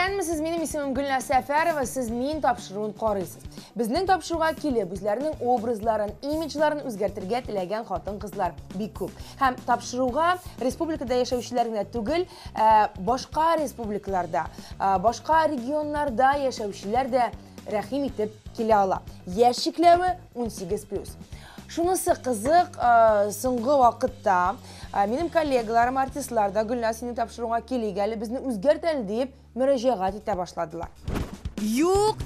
Исәнмесез, минем исемем Гөлнар Сәфәрова, сез мин тапшыруын карыйсыз. Безнең тапшыруга килеп, үзләренең образларын, имиджларын үзгәртергә теләгән хатын-кызлар бик күп. Һәм тапшыруга республикада яшәүчеләр генә түгел, башка республикаларда, башка регионнарда яшәүчеләр дә рәхим итеп килә ала. Яшь чикләве 18+. Шунысы кызык, соңгы вакытта минем коллегаларым артистлар да Гөлнар синең тапшыруга килик әле, безне үзгәрт әле дип мөрәҗәгать итә башладылар. Юк,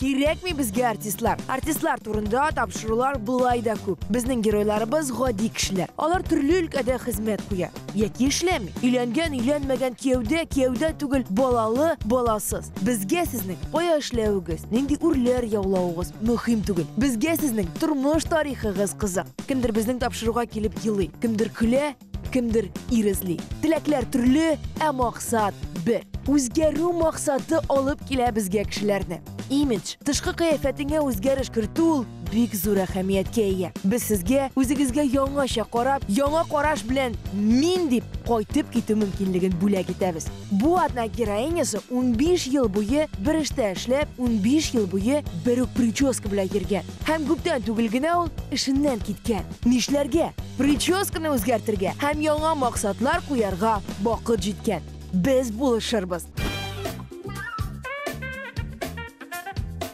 кирәкми безгә артистлар. Артистлар турында тапшырулар булай да күп. Безнең геройларыбыз гади кешеләр. Алар төрле өлкәдә хезмәт куя. Яки эшләми, өйләнгән, өйләнмәгән, кияүдә түгел, балалы, баласыз. Безгә сезнең кая эшләвегез, нинди үрләр яулавыгыз мөһим түгел. Безгә сезнең тормыш тарихыгыз кызык. Кемдер безнең тапшыруга килеп елый, кемдер көлә, кемдер ирезли. Теләкләр төрле, ә максат бер. Үзгәрү максаты алып килә безгә кешеләрне. Имидж, тышкы кыяфәтеңә үзгәреш кертү ул бик зур әһәмияткә ия. Без сезгә үзегезгә яңача карап, яңа караш белән мин дип кайтып китү мөмкинлеген бүләк итәбез. Бу атна героинясы 15 ел буе бер эштә эшләп, 15 ел буе бер үк прическа белән йөргән. Һәм күптән түгел генә ул эшеннән киткән. Нишләргә? Прическаны үзгәртергә һәм яңа максатлар куярга вакыт җиткән. Biz buluşuruz.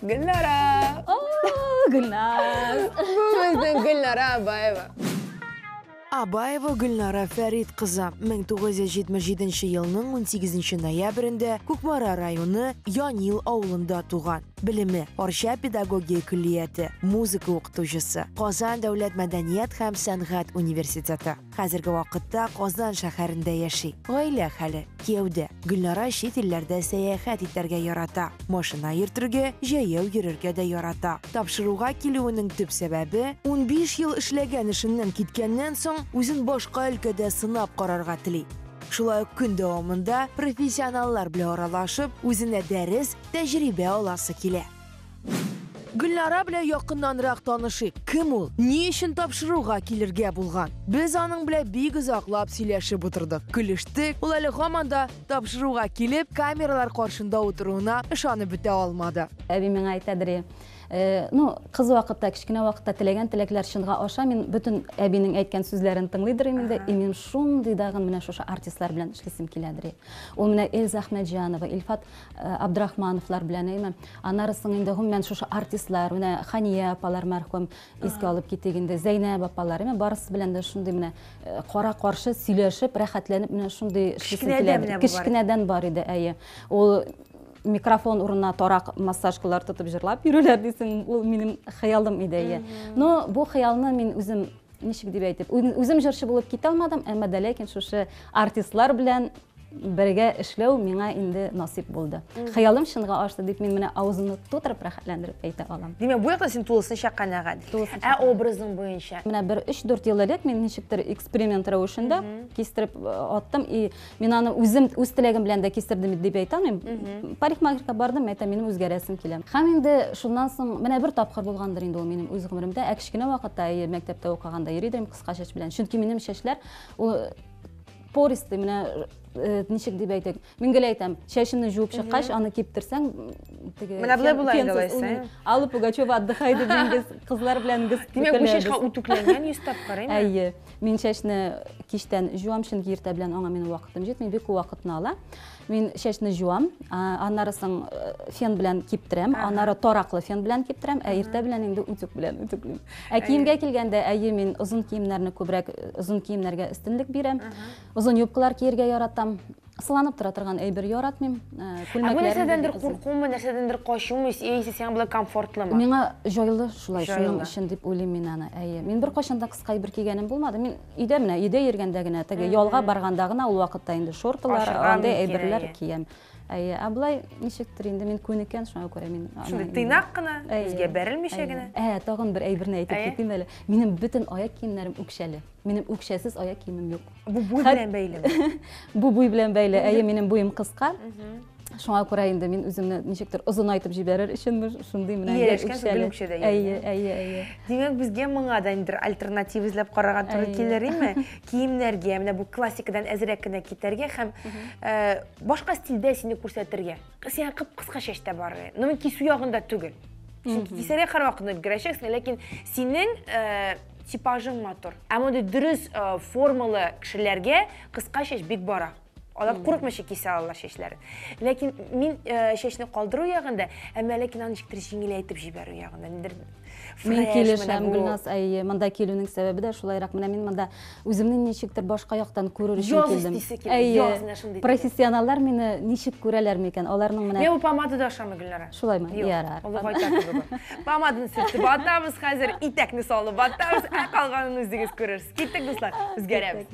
Gülnara. Gülnar. Bu bizden Gülnara Abayeva. Abayeva Gülnara Fərid qızı 1977 yılının 18 noyabrında Kukmara rayonu Yanil avulunda tuğan. Bilimi, Orşa pedagogия külliyəti, muzika oxutucusu, Qozan Dövlət Mədəniyyət һәм Sənğət Universiteti. Hozirgi vaqtda Qozan şəhərində yaşayır. Ailə həli, kiyevdə. Gülnara chet illərdə səyahət etərgə yarata. Maşına yırtırgə, jayov yürürgə də yarata. Tapşırığa kilüvünün tüp səbəbi 15 yıl işləgən işindən kitkəndən soң үзен башка өлкәдә сынап карарга тели. Шулай көн дәвамында профессионаллар белән аралашып, үзенә дәрес, тәҗрибә аласы килә. Гөлнара белән якыннанрак танышыйк. Кем ул? Ни өчен тапшыруга килергә булган? Без аның белән бик озаклап сөйләшеп утырдык. Көлештек. Ул әле һаман да тапшыруга килеп, камералар каршында утыруына ышанып бетә алмады. Әби миңа әйтәдер. Кыз вакытта, кичкенә вакытта теләгән теләкләр чынга аша, мин бөтен әбинең әйткән сүзләрен тыңлыйдыр инде. Мин шундый дагын менә шушы артистлар белән эшлисем киләдер. Ул менә Эльза Әхмәтҗанова, Илфат Абдрахмановлар белән әйме. Аннары соң инде мен шушы артистлар, менә Хания апалар мәрхүм искә алып китик инде, Зәйнәп апалар, мен барысы белән дә шундый менә кара каршы сөйләшеп, рәхәтләнеп менә шундый эшлисем киләдер. Кичкенәдән бар иде, әйе. Ул микрофон урынына тарак массажкалар тотып җырлап йөрүләр дисең, ул минем хыялым иде. Но бу хыялны мин үзем ничек дип әйтеп, үзем җырчы булып китә алмадым, әмма дә ләкин шушы артистлар белән бергә эшләү миңа инде насип булды. Хыялым чынга ашты дип мин менә авызымны тутырып рәхәтләндереп әйтә алам. Димәк, бу якта син тулысынча канәгать. Образың буенча. Менә бер 3-4 ел элек мин ничектер эксперимент рәвешендә кистереп аттым и мин аны үзем үз теләгем белән дә кистердем дип әйтә алмыйм. Парикмахерка бардым, әйтә минем үзгәрәсем килә. Һәм инде шуннан соң менә бер тапкыр булгандыр инде ул минем үз гомеремдә, кичкенә вакытта мәктәптә укыганда йөридем кыска чәч белән. Чөнки минем чәчләр ул пористый менә ничек дип әйтик. Мин гел әйтәм, чәчемне җуып чыккач, аны киптерсәң, теге менә булай була инде алайса. Алып Пугачева отдыхай дигән кызлар белән гыз. Димәк, бу чәчкә үтүкләнгән 100 тапкыр, әйме? Әйе. Мин чәчне кичтән җуам, чөнки иртә белән аңа минем вакытым җитми, бик вакытны ала. Мин чәчне җуам, аннары соң фен белән киптерәм, аннары тараклы фен белән киптерәм, иртә белән инде үтүк белән үтүклим. Киемгә килгәндә, әйе, мин озын киемнәрне күбрәк, озын киемнәргә өстенлек бирәм. Озын юбкалар киергә яратам. Сыланып тора торган әйбер яратмыйм. Күлмәкләр. Бу нәрсәдәндер куркумы, нәрсәдәндер качумы, әйсе сиңа булай комфортлымы? Миңа җайлы шулай, шуның өчен дип уйлыйм мин аны. Әйе, мин бер качан да кыска әйбер кигәнем булмады. Мин өйдә менә, өйдә йөргәндә генә, теге ялга барганда гына ул вакытта инде шортылар, андай әйберләр киям. Әйе, аблай ничектер инде мин күнеккән, шуңа күрә мин. Шундый тыйнак кына, безгә бәрелмичә генә. Тагын бер әйберне әйтеп китим әле. Минем бөтен аяк киемнәрем үкшәле. Минем үкшәсез аяк киемем юк. Бу буй белән бәйле. Бу буй белән бәйле. Әйе, минем буем кыска. Шуңа күрә инде мин үземне ничектер озын айтып җибәрер өчен шундый менә Демәк, безгә моңадандыр альтернатива эзләп карарга туры килерме? Киемнәргә, менә бу классикадан әзрәк кенә китәргә һәм башка стильдә сине күрсәтергә. Син кыска чәчтә бар. Но мин кисү ягында түгел. Чөнки кисәргә һәрвакыт өлгерәчәксең, ләкин синең типажың матур. Әмма дөрес формалы кешеләргә кыска чәч бик бара. Алар курыкмыйча кисә алалар чәчләрен. Ләкин мин чәчне калдыру ягында, әмма ләкин аны ничектер җиңеләйтеп җибәрү ягында. Мин килешәм, Гөлназ, монда килүнең сәбәбе дә шулайрак. Менә мин монда үземне ничектер башка яктан күрер өчен килдем. Профессионаллар мине ничек күрәләр микән? Аларның менә Мен бу помадада ашамы, Гөлнара. Шулаймы? Ярар. Помаданы сөртеп атабыз хәзер, итәкне салып атабыз, калганын үзегез күрерсез. Киттек, дуслар, үзгәрәбез.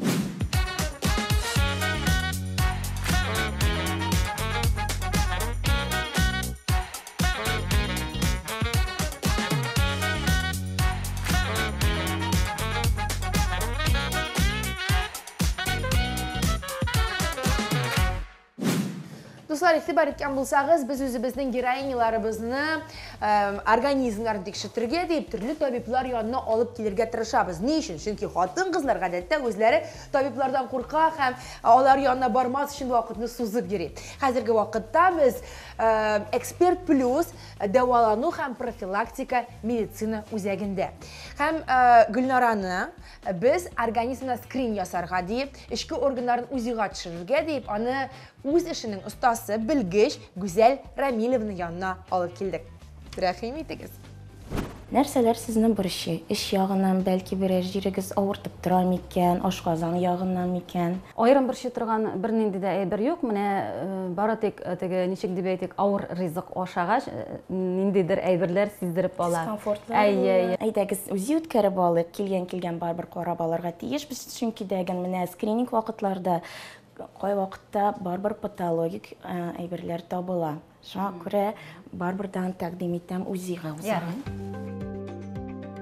Дуслар, игътибар иткән булсагыз, без үзебезнең героиняларыбызны организмнарын тикшертергә дип төрле табиблар янына алып килергә тырышабыз. Ни өчен? Чөнки хатын-кызлар гадәттә үзләре табиблардан курка һәм алар янына бармас өчен вакытны сузып йөри. Хәзерге вакытта без Эксперт Плюс дәвалану һәм профилактика медицина үзәгендә. Һәм Гөлнараны без организмына скрин ясарга дип, эчке органнарын үзигә төшерергә дип, аны үз эшенең остасы, белгеч Гүзәл Рамиловна янына алып килдек. Рәхим итегез. Нәрсәләр сезнең бурычы? Эш ягыннан бәлки берәр җирегез авыртып тора микән, ашказан ягыннан микән? Айрым борчы торган бернинди дә әйбер юк. Менә бары тик теге ничек дип әйтик, авыр ризык ашагач, ниндидер әйберләр сиздереп ала. Әйдәгез, үзе үткәреп алыйк, килгән барбер карап алырга тиеш. Без чөнки дәгән менә скрининг вакытларда кай вакытта барбер патологик әйберләр табыла. Шуңа күрә барбердан тәкъдим итәм үзигә.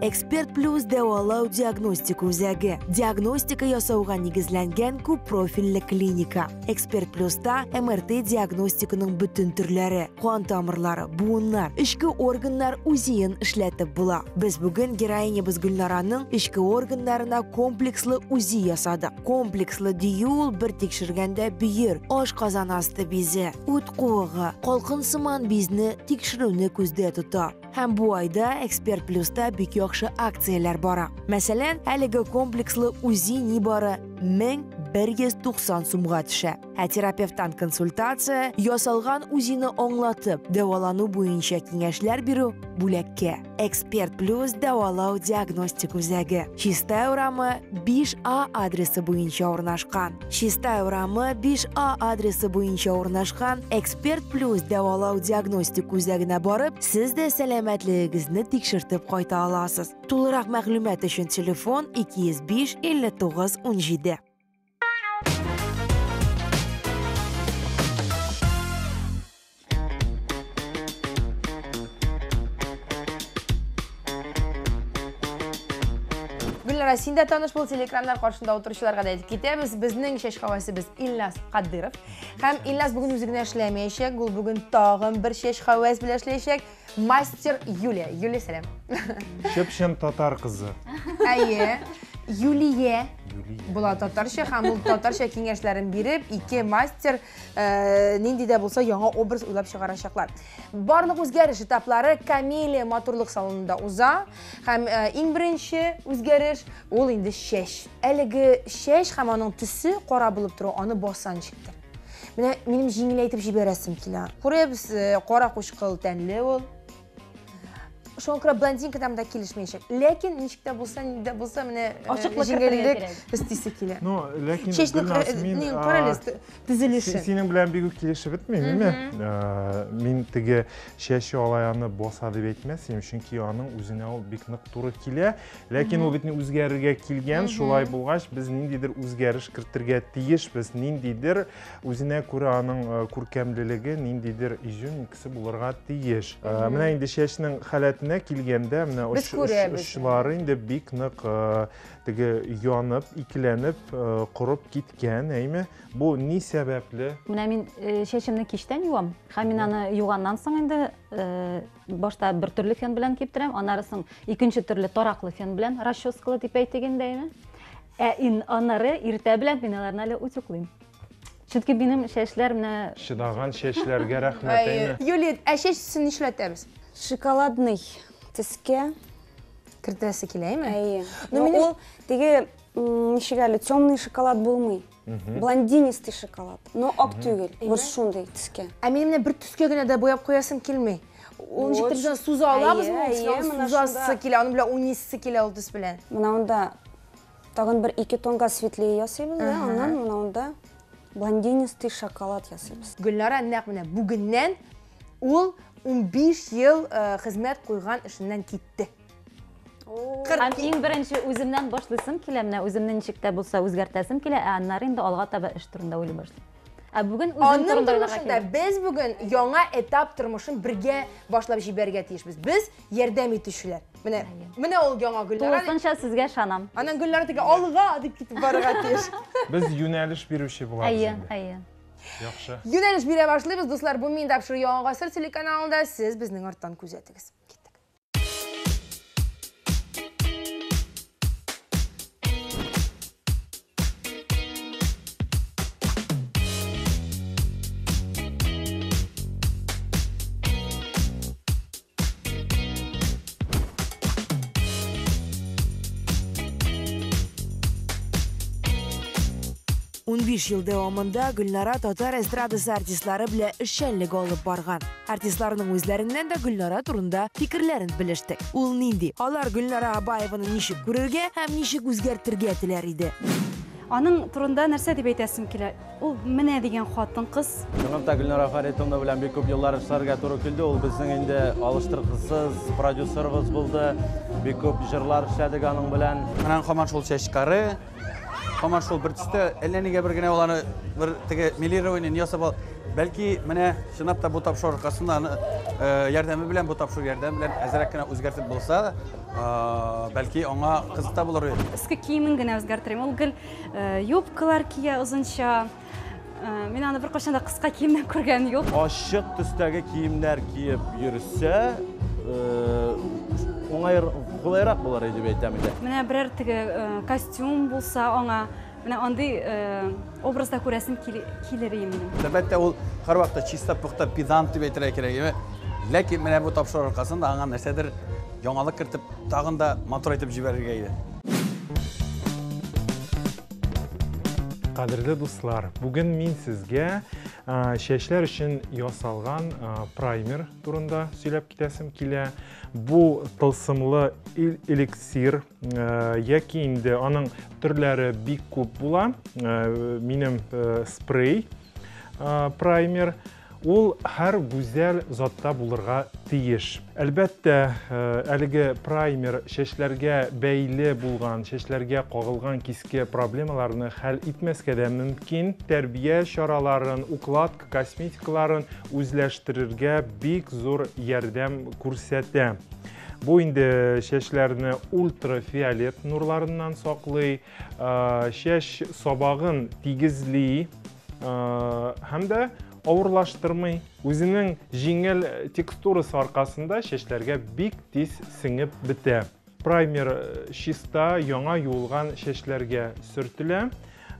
Эксперт Плюс дәвалау диагностика үзәге. Диагностика ясауга нигезләнгән күп профильле клиника. Эксперт Плюста МРТ диагностиканың бүтән төрләре, кан тамырлары, буыннар, эчке органнар үзен эшләтеп була. Без бүген героинябыз Гөлнараның эчке органнарына комплекслы үзи ясадык. Комплекслы дию бер тикшергәндә бөер, ашказан асты бизе, ут куыгы, калкын сыман бизне тикшерүне күздә тота. Һәм бу айда Эксперт Плюста бик яхшы акцияләр бара. Мәсәлән, әлеге комплекслы үзи нибары 1190 сумга төшә. Ә терапевттан консультация, ясалган үзине аңлатып, дәвалану буенча киңәшләр бирү бүләккә. Эксперт Плюс дәвалау диагностик үзәге. Чистая урамы 5А адресы буенча урнашкан. Чистая урамы 5А адресы буенча урнашкан Эксперт Плюс дәвалау диагностик үзәгенә барып, сез дә сәламәтлегегезне тикшертеп кайта аласыз. Тулырак мәгълүмат өчен телефон 205 59 17. Гөлнара, син дә таныш бул телекраннар каршында утыручыларга да әйтеп китәбез. Безнең чәч хавасыбыз Ильназ Кадыров. Һәм Ильназ бүген үзе генә эшләмәячәк, ул бүген тагын бер чәч хавас белән эшләячәк. Мастер Юлия. Юлия, сәлам. Шепшем татар кызы. Әйе. Юлия. Була татарча һәм ул татарча киңәшләрен биреп, ике мастер нинди дә булса яңа образ уйлап чыгарачаклар. Барлык үзгәреш этаплары Камелия матурлык салонында уза һәм иң беренче үзгәреш ул инде чәч. Әлеге чәч һәм аның төсе кара булып тору, аны басан чиктер. Менә минем җиңеләйтеп җибәрәсем килә. Күрәбез, кара кушкыл тәнле ул. Шонкра блондинка там да килешмәячәк. Ләкин ничек тә булса, нидә булса, менә җиңеллек истисе килә. Ну, ләкин мин каралыс төзелеше. Синең белән бик үк килешеп бетмәйме? Мин теге чәче алаяны боса дип әйтмәсем, чөнки аның үзенә ул бик нык туры килә. Ләкин ул бит үзгәрергә килгән, шулай булгач, без ниндидер үзгәреш кертергә тиешбез, ниндидер үзенә күрә аның күркәмлелеге, ниндидер иҗүн кесе булырга тиеш. Менә инде чәчнең халәтен сәбәтенә килгәндә, менә Без күрәбез. очлары инде бик нык теге янып, икеләнеп, корып киткән, әйме? Бу ни сәбәпле? Менә мин чәчемне кичтән юам. Һәм мин аны юганнан соң инде башта бер төрле фен белән киптерәм, аннары соң икенче төрле тараклы фен белән расческалы дип әйтегәндәйме. Аннары иртә белән мин аларны әле утюклыйм. Чөнки минем чәчләр менә Шыдаган чәчләргә рәхмәт, әйме? Юлия, чәч төсен нишләтәбез? Шоколадный төскә. Кертәсе киләме? Әйе. Ну, Но ул теге ничек әле темный шоколад булмый. Блондинистый шоколад. Но ак түгел. Вот шундый төскә. Ә минем менә бер төскә генә дә бояп куясым килми. Ул ничектер җан суза алабыз, сузасы килә, аны белән уйныйсы килә ул төс белән. Монда тагын бер 2 тонга светлее ясыйбыз да, аннан монда блондинистый шоколад ясыйбыз. Гөлнара нәкъ менә бүгеннән ул 15 ел хезмәт куйган эшеннән китте. Һәм иң беренче үземнән башлыйсым килә, менә үземне ничек тә булса үзгәртәсем килә, аннары инде алга таба эш турында уйлый башлыйм. Бүген үзем Аның турында тормышында без бүген яңа этап тормышын бергә башлап җибәргә тиешбез. Без ярдәм итүчеләр. Менә ул яңа Гөлнара. Тулысынча сезгә шанам. Аның Гөлнара теге алга дип китеп барырга тиеш. Без юнәлеш бирүче булабыз. Әйе. Яхшы. Юнәлеш бирә башлыйбыз, дуслар. Бу мин тапшыру яңа гасыр телеканалында сез безнең арттан күзәтегез. Он 15 ел дәвамында Гөлнара татар эстрадасы артистлары белән эшчәнлек алып барган. Артистларның үзләреннән дә Гөлнара турында фикерләрен белештек. Ул нинди? Алар Гөлнара Абаеваны ничек күрергә һәм ничек үзгәртергә теләр иде? Аның турында нәрсә дип әйтәсем килә? Ул менә дигән хатын кыз. Чынлыкта Гөлнара Фәритовна белән бик күп еллар эшләргә туры килде. Ул безнең инде алыштыргысыз продюсерыбыз булды. Бик күп җырлар эшләдек аның белән. Менә һаман шул чәчкәре, һаман шул бер төстә әллә нигә бер генә уланы бер теге милирование ясап, бәлки менә чынлап та бу тапшыру аркасында ярдәме белән бу тапшыру ярдәме белән әзрәк кенә үзгәртеп булса, бәлки аңа кызыта булыр. Иске киемен генә үзгәртәрем. Ул гел юбкалар кия узынча. Мин аны бер кашан да кыска киемнән күргән юк. Ачык төстәге киемнәр киеп йөрсә, кулайрак булыр дип әйтәм инде. Менә берәр теге костюм булса, аңа менә андый образда күрәсем килер минем. Әлбәттә ул һәрвакытта чиста пөхтә педант дип әйтергә кирәк. Ләкин менә бу тапшыру аркасында аңа нәрсәдер яңалык кертеп, тагын да матур итеп җибәрергә иде. Кадерле дуслар, бүген мин сезгә чәчләр өчен ясалган праймер турында сөйләп китәсем килә. Бу тылсымлы эликсир, яки инде аның төрләре бик күп була. Минем спрей праймер. Ул һәр гүзәл затта булырга тиеш. Әлбәттә, әлеге праймер чәчләргә бәйле булган, чәчләргә кагылган киске проблемаларны хәл итмәскә дә мөмкин. Тәрбия чараларын, укладка, косметикаларын үзләштерергә бик зур ярдәм күрсәтә. Бу инде чәчләрне ультрафиолет нурларыннан саклый, чәч сабагын тигезли һәм дә авырлаштырмый. Үзенең җиңел текстурасы аркасында чәчләргә бик тиз сеңеп бетә. Праймер чиста, яңа юылган чәчләргә сөртелә.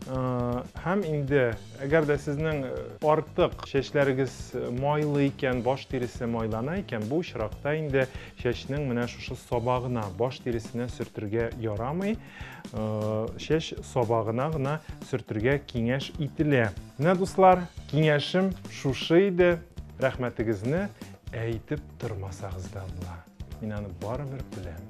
Һәм инде, әгәр дә сезнең артык чәчләрегез майлы икән, баш тиресе майлана икән, бу очракта инде чәчнең менә шушы сабагына, баш тиресенә сөртергә ярамый. Чәч сабагына гына сөртергә киңәш ителә. Менә дуслар, киңәшем шушы иде. Рәхмәтегезне әйтеп тормасагыз да була. Мин аны барыбер беләм.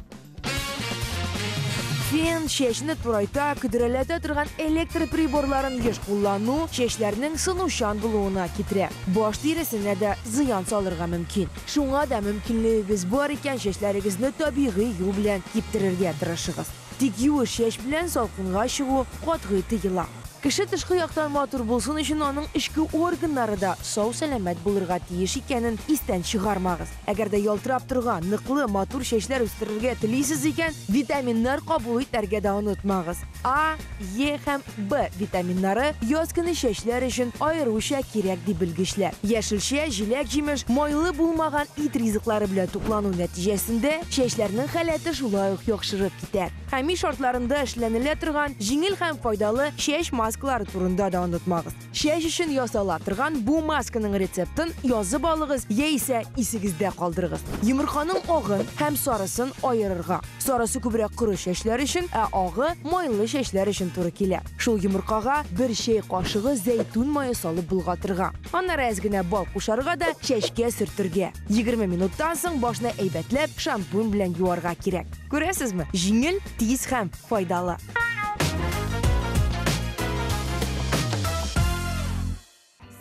Фен чәчне турайта, көдрәләтә торган электр приборларын еш куллану чәчләрнең сынучан булуына китерә. Баш тиресенә дә зыян салырга мөмкин. Шуңа да мөмкинлегегез бар икән, чәчләрегезне табигый юл белән киптерергә тырышыгыз. Тик юеш чәч белән салкынга чыгу катгый тыела. Кеше тышкы яктан матур булсын өчен аның ички органнары да сау сәламәт булырга тиеш икәнен истән чыгармагыз. Әгәр дә ялтырап торган ныклы матур чәчләр үстерергә телисез икән, витаминнар кабул итәргә дә онытмагыз. А, Е һәм Б витаминнары яз көне чәчләр өчен аеруча кирәк дип белгечләр. Яшелчә, җиләк, җимеш, майлы булмаган ит ризыклары белән туклану нәтиҗәсендә чәчләрнең халәте шулай ук яхшырып китә. Хәми шартларында эшләнелә торган җиңел һәм файдалы чәч маскалары турында да онытмагыз. Чәч өчен ясала торган бу масканың рецептын язып алыгыз яисә исегездә калдырыгыз. Йомырканың агын һәм сарысын аерырга. Сарысы күбрәк коры чәчләр өчен, ә агы майлы чәчләр өчен туры килә. Шул йомыркага 1 чәй кашыгы зәйтүн мае салып булгатырга. Аннары әз генә бал кушарга да чәчкә сөртергә. 20 минуттан соң башны әйбәтләп шампунь белән юарга кирәк. Күрәсезме? Җиңел, тиз һәм файдалы.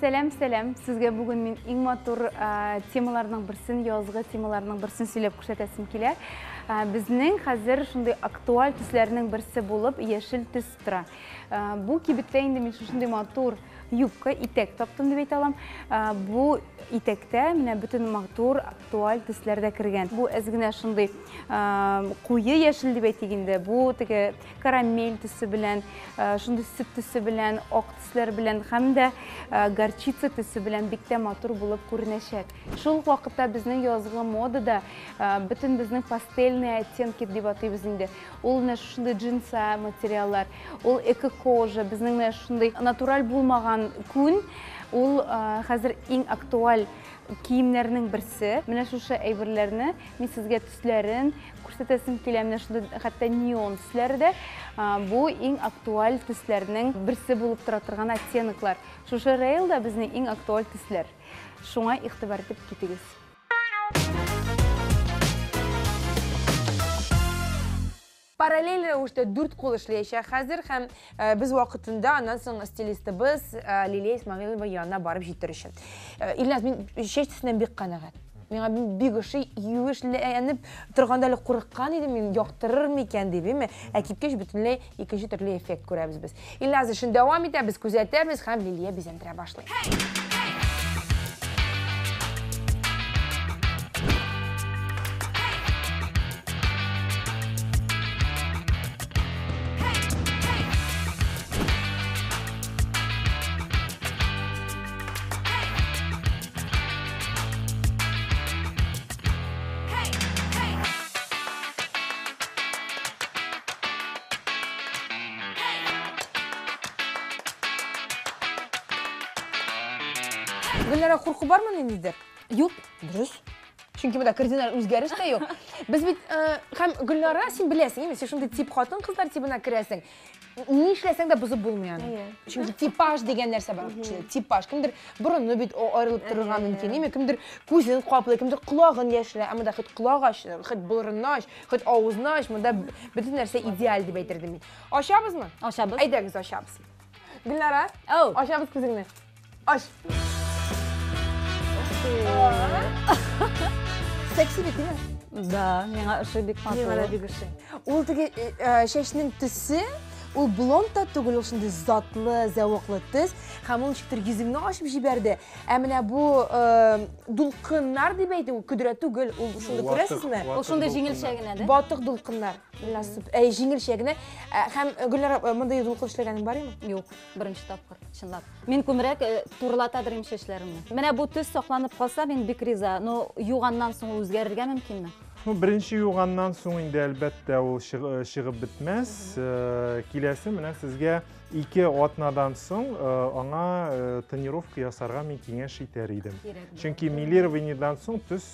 Сәлем, сезгә бүген мин иң матур темаларның берсен, язгы темаларның берсен сөйләп күрсәтәсем килә. Безнең хәзер шундый актуаль төсләрнең берсе булып яшел төс тора. Бу кибеттә инде мин шундый матур юбка, итәк таптым дип әйтә алам. Бу итәктә менә бөтен матур актуаль төсләр дә кергән. Бу әз генә шундый куе яшел дип әйтик инде. Бу теге карамель төсе белән, шундый сөт төсе белән, ак төсләр белән һәм дә горчица төсе белән бик тә матур булып күренәчәк. Шул вакытта безнең язгы модада бөтен безнең пастельный оттенки дип атыйбыз инде. Ул менә шундый джинса материаллар, ул эко-кожа, безнең менә шундый натураль булмаган күн, ул хәзер иң актуаль киемнәрнең берсе. Менә шушы әйберләрне мин сезгә төсләрен күрсәтәсем килә. Менә шундый хәтта неон төсләре дә бу иң актуаль төсләрнең берсе булып тора торган оттенклар. Шушы рейлда безнең иң актуаль төсләр. Шуңа игътибар итеп китегез. Параллель рәвештә 4 кул эшләячәк хәзер һәм без вакытында аннан соң стилистыбыз Лилия Исмәгыйлова янына барып җитер өчен. Илназ, мин чәч төсеннән бик канәгать. Миңа бик ошый, юешләнеп торганда әле курыккан идем, мин яктырыр микән дип, ә кипкәч бөтенләй икенче төрле эффект күрәбез без. Илназ, өчен дәвам итәбез, күзәтәбез һәм Лилия бизәндерә башлый. Гөлнара, курку бармы ниндидер? Юк. Дөрес. Чөнки монда кардинал үзгәреш тә юк. Без бит һәм Гөлнара, син беләсең, син шундый тип хатын кызлар тибына керәсең. Ни эшләсәң дә бузып булмый аны. Чөнки типаж дигән нәрсә бар. Типаж. Кемдер борыны бит аерылып торырга мөмкин, кемдер күзен каплый, кемдер колагын яшерә, ә монда хит колак аш, хит борынны аш, хит авызны аш, монда бөтен нәрсә идеаль дип әйтердем мин. Ашабызмы? Ашабыз. Әйдәгез, ашабыз. Гөлнара, ашабыз күзеңне. Аш. Секси бит, Да, миңа ошый бик матур. Ул теге чәчнең төсе, ул блонд та түгел, ул шундый затлы, зәвыклы төс, һәм ул ничектер йөзеңне ачып җибәрде. Ә менә бу дулкыннар дип әйтә, ул көдрә түгел, ул шундый күрәсезме? Ул шундый җиңелчә генә дә. Батык дулкыннар. Насып, җиңелчә генә. Һәм Гөлнара, мондай дулкын эшләгәнең бармы? Юк, беренче тапкыр, чынлап. Мин күмрәк турлатадыр чәчләремне. Менә бу төс сакланып калса, мин бик риза. Но юганнан соң үзгәрергә мөмкинме? Беренче юганнан соң инде әлбәттә ул чыгып бетмәс. Киләсе менә сезгә 2 атнадан соң аңа тренировка ясарга мин киңәш итәр идем. Чөнки милированиедан соң төс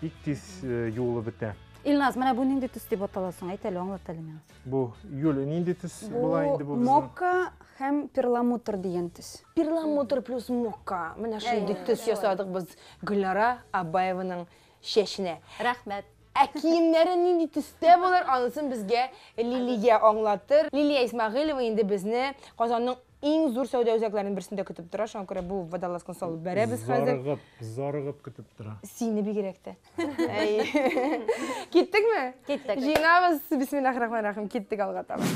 бик тиз юылып бетә. Илназ, менә бу нинди төс дип аталасың? Әйт әле, аңлат әле миңа. Бу Юля, нинди төс була инде бу? Мокка һәм перламутр дигән төс. Перламутр плюс мокка. Менә шундый төс ясадык без Гөлнара Абаеваның чәченә. Рәхмәт. Ә киемнәре нинди төстә булыр, анысын безгә Лилия аңлатыр. Лилия Исмәгыйлова инде безне Казанның иң зур сәүдә үзәкләренең берсендә көтеп тора. Шуңа күрә бу водолазканы салып бәрәбез хәзер. Зарыгып көтеп тора. Сине бигрәк тә. Киттекме? Киттек. Җыйнабыз. Бисмиллаһир-рахманир-рахим. Киттек алга таба.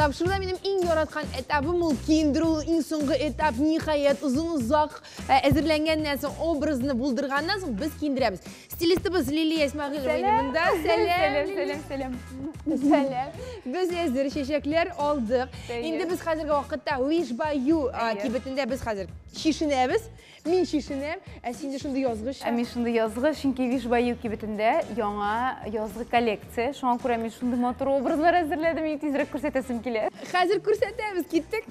Тапшыруда менің ең яратқан этабым ул киіндіру, ең соңғы этап, нихаят, ұзын ұзақ әзірленгеннен соң образны булдырғаннан соң біз киіндіреміз. Стилистіміз Лилия Исмағил ойынымында. Сәлем. Біз әзір шешеклер алдық. Енді біз қазіргі уақытта Wish by You кибетінде біз қазір шишінеміз. Мен шишінем, сенде шынды язғыш. Мен шынды язғы, шынки Wish by You кибетінде яңа язғы коллекция. Шуан көре мен шынды матур образлар әзірледі, мен тезірек көрсетесім келе. Қазір көрсетеміз, кеттік.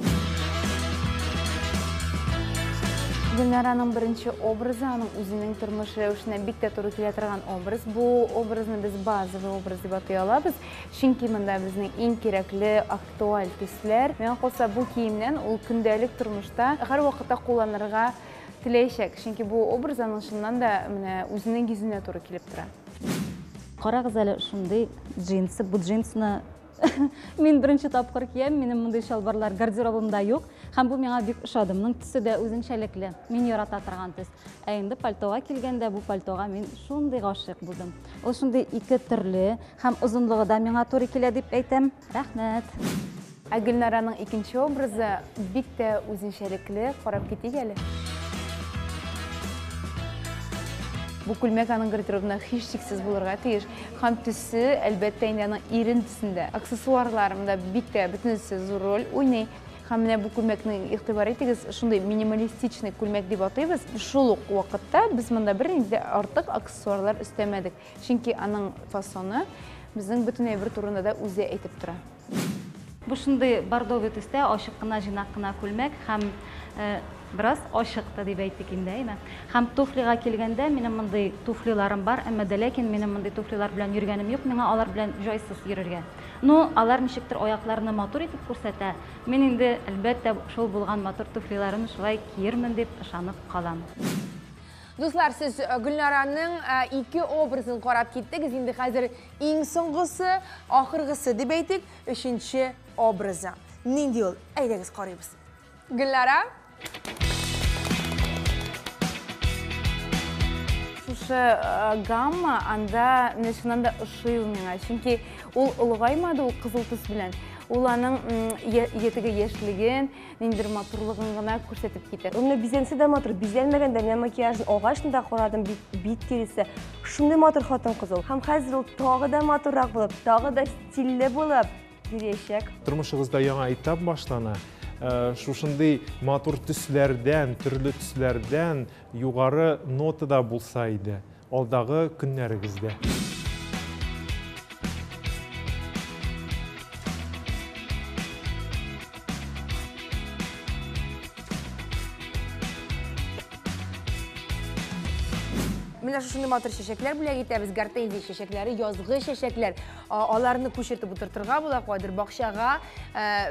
Гүлнараның бірінші образы, аның өзінің тұрмышы үшіне бікте тұру келе тұрған образ. Бұл образны біз базовый образ деп атай алабыз. Шынки мында біздің ең кереклі актуаль төслер. Мен қолса бұл киімнен ол күндәлік тұрмышта әр уақытта қоланырға тілейшек. Шынки бұл образ аның шыннан да өзінің кезіне тұру келіп тұра. Қарағыз әлі шындай джинсы, бұл джинсыны мен бірінші тапқыр кием, менің мұндай шалбарлар гардеробымда жоқ. Һәм бұл меңа бик ұшадымның түсі де өзіншәліклі. Мен ярата тұрған түс. Әйінді пальтоға келгенде бұл пальтоға мен шындай ғашық болдым. Ол шындай екі түрлі, һәм ұзынлығы да меңа туры келе деп әйтем. Рахмет. Гүлнараның екінші образы бик те өзіншәліклі, қарап кетейік әлі. Бұл күлмек аның гардеробына хищиксіз болырға тейіш. Хам түсі, әлбәтті әйнәнің ерін түсінде. Аксессуарларымда бик те бүтінісі зор роль ойнай. Хам мене бұл күлмекнің иқтибар етегіз шындай минималистичный күлмек деп атайбыз. Шул уақытта біз мұнда бір артық аксессуарлар үстемедік. Шынки аның фасоны біздің бүтін әйбір турында да үзе әйтіп тұра. Бұл шындай бардовый түсте ашық қына, жинақ қына күлмек, һәм біраз ашықты деп әйттік енді. Һәм туфлиға келгенде менің мұндай туфлиларым бар, әмі де ләкин менің мұндай туфлилар білән жүргенім жоқ, меңа алар білән жайсыз йөрергә. Но алар ничектер аякларны матур итеп күрсәтә. Мен инде әлбәттә шул булган матур туфлиларны шулай киермен дип ышанып калам. Достар, сіз Гүлнараның екі образын қарап кеттіңіз. Енді қазір ең соңғысы, ақырғысы деп әйтік, үшінші образы. Ненде ол? Әйдеңіз қарайбыз. Гүлнара? Шушы гамма анда нешінанда ұшыйыл меңа. Чөнки ол ұлғаймады, ол қызыл түс білән. Ол аның етігі ешліген, нендір матурлығын ғана көрсетіп кетер. Өміне бізенсі де матур, бізелмегенде мен макияжын оғашында қорадым бит кересі. Шынды матур қатын қызыл. Хам қазір ол тағы да матуррақ болып, тағы да стилі болып жүрешек. Тұрмышығызда яңа этап башлана. Шушындай матур түслерден, түрлі түслерден юғары нотада болсайды алдағы күннәрігізде. Менә шушындай матур шешекләр бүләк итәбез, гортензия шешекләре, язгы шешекләр. Аларны күчертеп утыртырга була, кадер бакчага.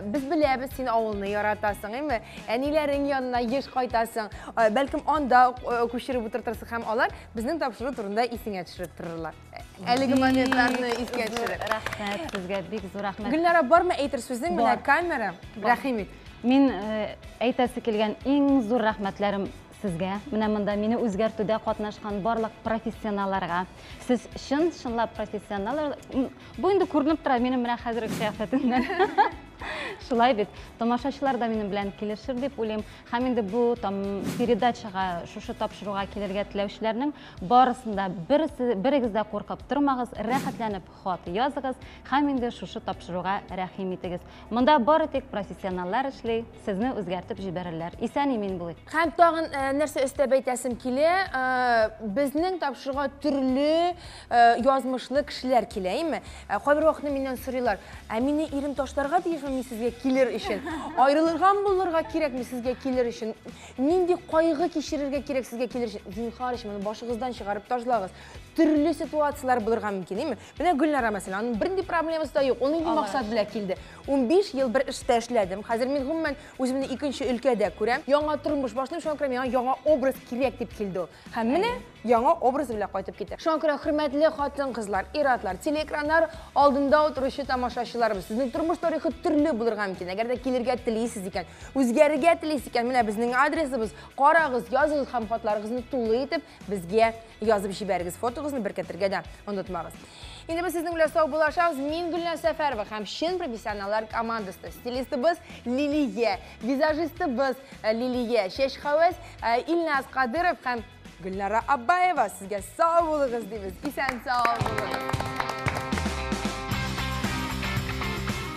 Без беләбез, син авылны яратасың, әйме? Әниләрең янына еш кайтасың. Бәлкем анда күчереп утыртырсың һәм алар безнең тапшыру турында исеңә төшереп торырлар. Әлеге моментларны искә төшереп. Рәхмәт, сезгә бик зур рәхмәт. Гүлнара, бармы әйтер сүзең менә камера? Рәхим ит. Мен әйтәсе килгән иң зур рәхмәтләрем сезгә, менә монда мине үзгәртүдә катнашкан барлык профессионалларга. Сез чынлап профессионаллар. Бу инде күренеп тора минем менә хәзерге кыяфәтемнән. Шулай бит, тамашачылар да минем белән килешер дип уйлыйм. Һәм инде бу передачага, шушы тапшыруга килергә теләүчеләрнең барысында берегез дә куркып тормагыз, рәхәтләнеп хат языгыз, һәм инде шушы тапшыруга рәхим итегез. Монда бары тик профессионаллар эшли, сезне үзгәртеп җибәрерләр. Исән имин булыйк. Һәм тагын нәрсә өстәп әйтәсем килә, безнең тапшыруга төрле язмышлы кешеләр килә, әйме? Кайбер вакытны миннән сорыйлар, ә мине ирем ташларга тиешме сезгә килер өчен? Айрылырган булырга кирәкме сезгә килер өчен? Нинди кайгы кичерергә кирәк сезгә килер өчен? Зинһар ишмәне башыгыздан чыгарып ташлагыз. Төрле ситуациялар булырга мөмкин, әйме? Менә Гүлнара мәсәлән, аның бернинди проблемасы да юк. Оның максат белән килде. 15 ел бер эштә эшләдем. Хәзер мин гомумән үземне икенче өлкәдә күрәм. Яңа тормыш башлыйм, шуңа күрә миңа яңа образ кирәк дип килде. Һәм менә яңа образ белән кайтып китә. Шуңа күрә хөрмәтле хатын-кызлар, ир-атлар, телеэкраннар алдында утыручы тамашачыларыбыз, сезнең тормыш тарихы төрле булырга мөмкин. Әгәр дә килергә телисез икән, үзгәрергә телисез икән, менә безнең адресыбыз, карагыз, языгыз һәм хатларыгызны тулы итеп безгә язып җибәрегез. Фотогызны беркетергә дә онытмагыз. Endi biz sizning bilan sog' bo'lashamiz. Men Gulnor Safarova ham Shin professionallar komandasida. Stilistimiz Liliya, vizajistimiz Liliya Sheshxavas, Ilnaz Qodirov ham Gulnora Abbayeva. Sizga sog' bo'ling'iz deymiz. Esan sog' bo'ling'iz.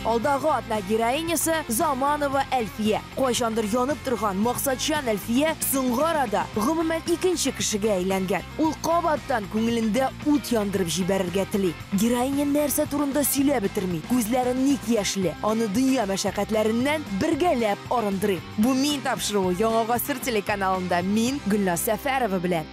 Alдағы atla героинясы Zamanova Әлфия. Қойшандыр янып тұрған мақсатшан Әлфия соңғы арада ғымымен икенче кішіге әйләнгән. Ул қабаттан күңелендә ут яндырып җибәрергә тели. Героиня нәрсә турында сөйләп бетерми. Күзләре ник яшьле. Аны дөнья мәшәкатьләреннән бергәләп арындырый. Бу мин тапшыруы Яңа гасыр телеканалында мин Гөлнар Сәфәрова белән.